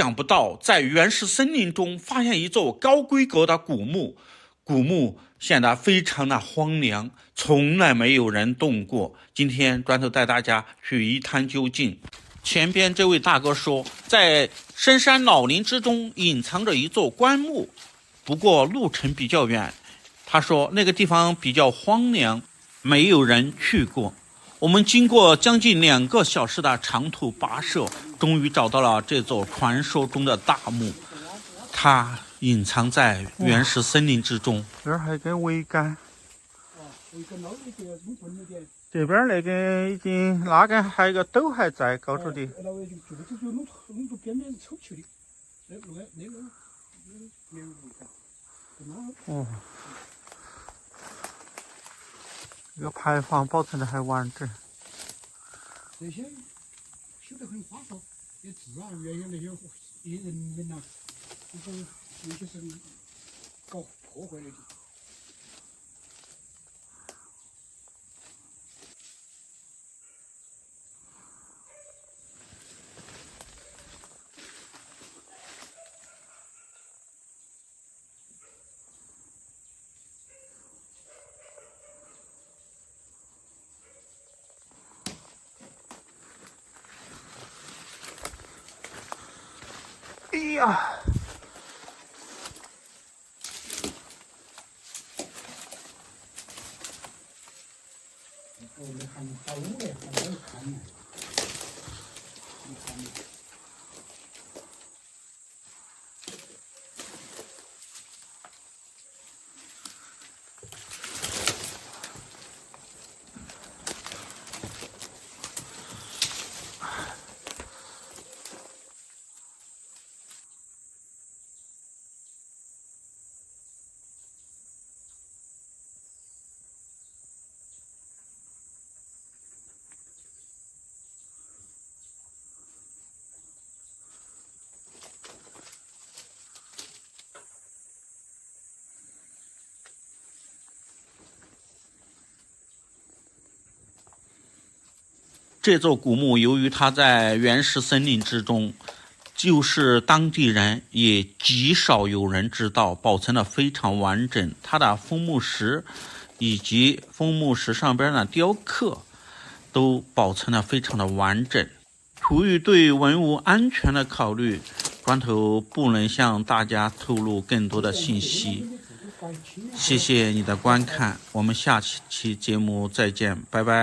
想不到在原始森林中发现一座高规格的古墓，古墓显得非常的荒凉，从来没有人动过。今天砖头带大家去一探究竟。前边这位大哥说，在深山老林之中隐藏着一座棺木，不过路程比较远。他说那个地方比较荒凉，没有人去过。我们经过将近2个小时的长途跋涉，终于找到了这座传说中的大墓。它隐藏在原始森林之中。这儿还有根桅杆。这边那根已经那根还有个斗还在高处的。哦，这个牌坊保存的还完整。这些修得很花哨，也字啊，原先那些人名啊，有些是搞破坏的。哎呀！这座古墓由于它在原始森林之中，就是当地人也极少有人知道，保存的非常完整。它的封墓石以及封墓石上边的雕刻都保存的非常的完整。出于对文物安全的考虑，砖头不能向大家透露更多的信息。谢谢你的观看，我们下期节目再见，拜拜。